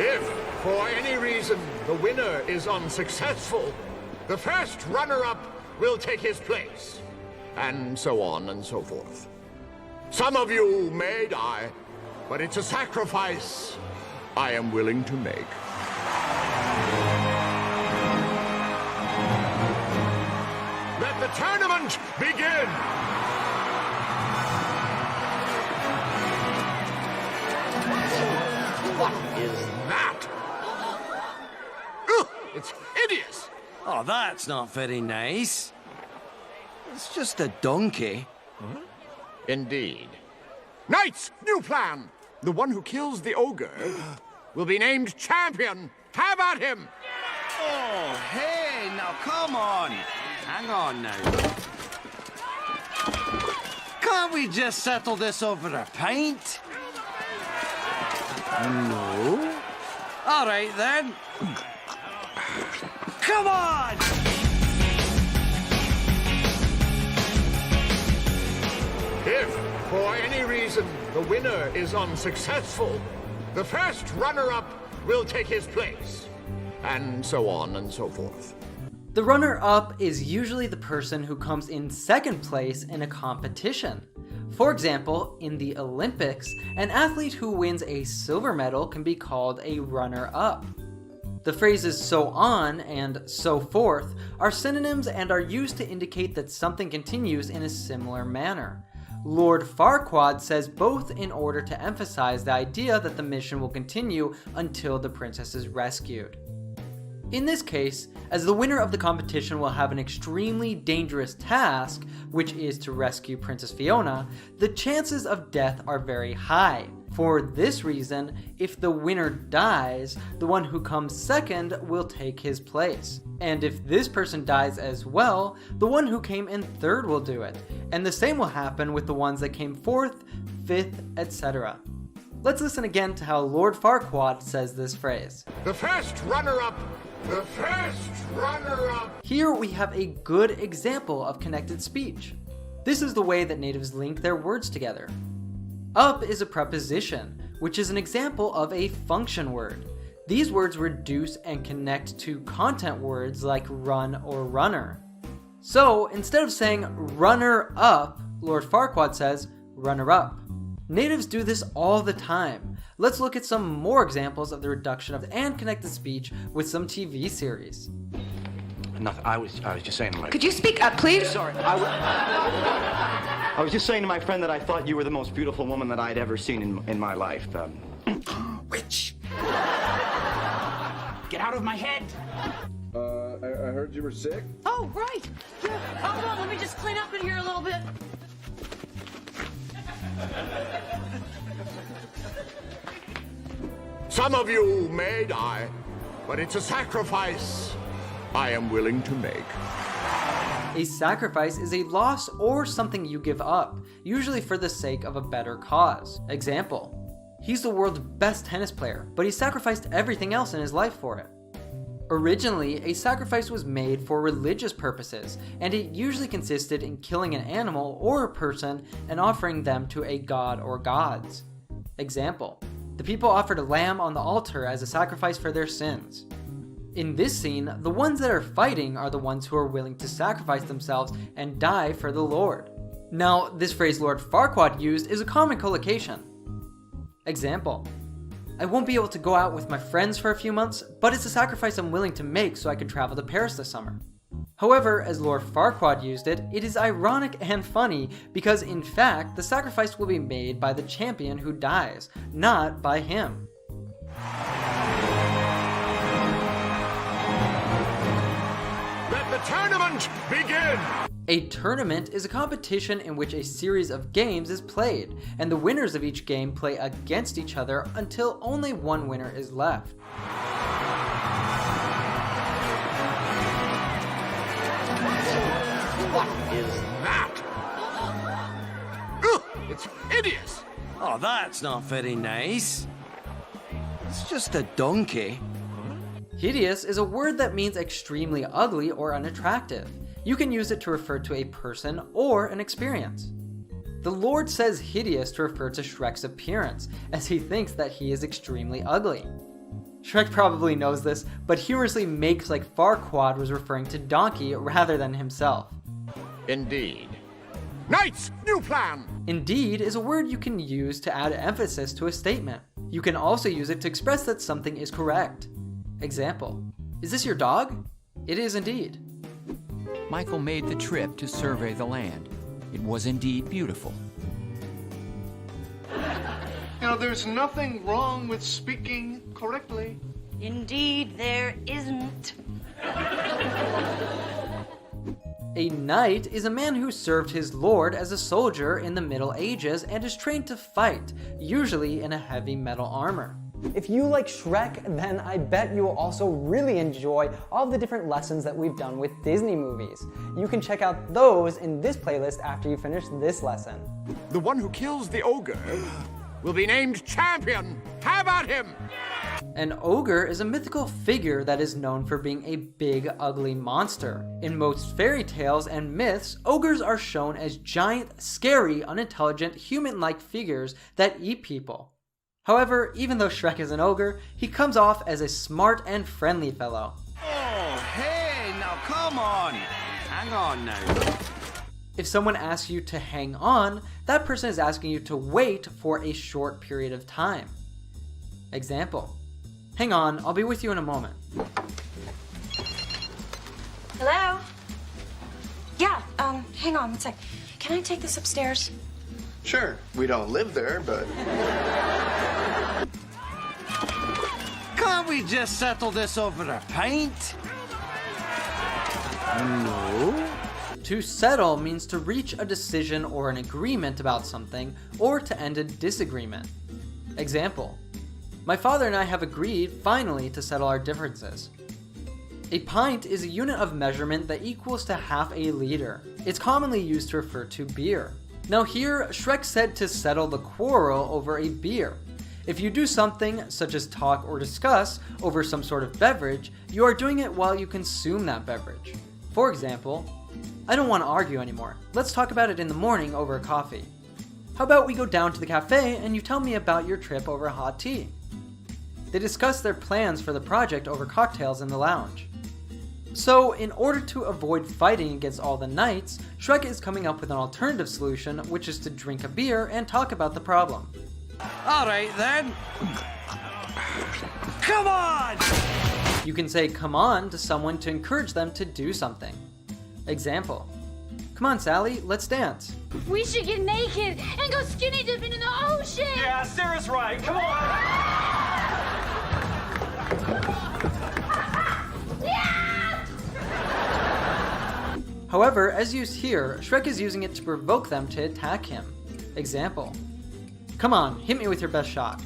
If, for any reason, the winner is unsuccessful, the first runner-up will take his place, and so on and so forth. Some of you may die, but it's a sacrifice I am willing to make. Let the tournament begin! What is that? Ugh, it's hideous! Oh, that's not very nice. It's just a donkey. Indeed. Knights, new plan! The one who kills the ogre will be named champion. Have at him! Oh, hey, now come on. Hang on now. Can't we just settle this over a pint? No. All right, then. Come on! If, for any reason, the winner is unsuccessful, the first runner-up will take his place, and so on and so forth. The runner-up is usually the person who comes in second place in a competition. For example, in the Olympics, an athlete who wins a silver medal can be called a runner-up. The phrases "so on" and "so forth" are synonyms and are used to indicate that something continues in a similar manner. Lord Farquaad says both in order to emphasize the idea that the mission will continue until the princess is rescued. In this case, as the winner of the competition will have an extremely dangerous task, which is to rescue Princess Fiona, the chances of death are very high. For this reason, if the winner dies, the one who comes second will take his place. And if this person dies as well, the one who came in third will do it. And the same will happen with the ones that came fourth, fifth, etc. Let's listen again to how Lord Farquaad says this phrase. The first runner-up! The first runner-up! Here we have a good example of connected speech. This is the way that natives link their words together. Up is a preposition, which is an example of a function word. These words reduce and connect to content words like run or runner. So instead of saying runner up, Lord Farquaad says runner up. Natives do this all the time. Let's look at some more examples of the reduction of and connected speech with some TV series. Nothing. I was just saying to my... Could you speak up, please? Sorry. I was just saying to my friend that I thought you were the most beautiful woman that I'd ever seen in my life. Witch! Get out of my head! I heard you were sick? Oh, right. Yeah. Hold on, let me just clean up in here a little bit. Some of you may die, but it's a sacrifice I am willing to make. A sacrifice is a loss or something you give up, usually for the sake of a better cause. Example: he's the world's best tennis player, but he sacrificed everything else in his life for it. Originally, a sacrifice was made for religious purposes, and it usually consisted in killing an animal or a person and offering them to a god or gods. Example: the people offered a lamb on the altar as a sacrifice for their sins. In this scene, the ones that are fighting are the ones who are willing to sacrifice themselves and die for the Lord. Now, this phrase Lord Farquaad used is a common collocation. Example: I won't be able to go out with my friends for a few months, but it's a sacrifice I'm willing to make so I can travel to Paris this summer. However, as Lord Farquaad used it, it is ironic and funny because in fact, the sacrifice will be made by the champion who dies, not by him. Let the tournament begin! A tournament is a competition in which a series of games is played, and the winners of each game play against each other until only one winner is left. What is that? Ugh, it's hideous! Oh, that's not very nice. It's just a donkey. Hideous is a word that means extremely ugly or unattractive. You can use it to refer to a person or an experience. The Lord says hideous to refer to Shrek's appearance, as he thinks that he is extremely ugly. Shrek probably knows this, but humorously makes like Farquaad was referring to Donkey rather than himself. Indeed. Knights, new plan! Indeed is a word you can use to add emphasis to a statement. You can also use it to express that something is correct. Example, is this your dog? It is indeed. Michael made the trip to survey the land. It was indeed beautiful. You know, there's nothing wrong with speaking correctly. Indeed, there isn't. A knight is a man who served his lord as a soldier in the Middle Ages and is trained to fight, usually in a heavy metal armor. If you like Shrek, then I bet you will also really enjoy all the different lessons that we've done with Disney movies. You can check out those in this playlist after you finish this lesson. The one who kills the ogre will be named champion. How about him? An ogre is a mythical figure that is known for being a big, ugly monster. In most fairy tales and myths, ogres are shown as giant, scary, unintelligent, human-like figures that eat people. However, even though Shrek is an ogre, he comes off as a smart and friendly fellow. Oh, hey, now come on. Hang on now. If someone asks you to hang on, that person is asking you to wait for a short period of time. Example, hang on, I'll be with you in a moment. Hello? Yeah, hang on one sec. Can I take this upstairs? Sure, we don't live there, but... Can't we just settle this over a pint? No. To settle means to reach a decision or an agreement about something, or to end a disagreement. Example, my father and I have agreed, finally, to settle our differences. A pint is a unit of measurement that equals to half a liter. It's commonly used to refer to beer. Now here, Shrek said to settle the quarrel over a beer. If you do something, such as talk or discuss, over some sort of beverage, you are doing it while you consume that beverage. For example, I don't want to argue anymore. Let's talk about it in the morning over a coffee. How about we go down to the cafe and you tell me about your trip over hot tea? They discuss their plans for the project over cocktails in the lounge. So, in order to avoid fighting against all the knights, Shrek is coming up with an alternative solution, which is to drink a beer and talk about the problem. All right, then. Come on! You can say "come on" to someone to encourage them to do something. Example, come on Sally, let's dance. We should get naked and go skinny dipping in the ocean! Yeah, Sarah's right. Come on. However, as used here, Shrek is using it to provoke them to attack him. Example, come on, hit me with your best shot.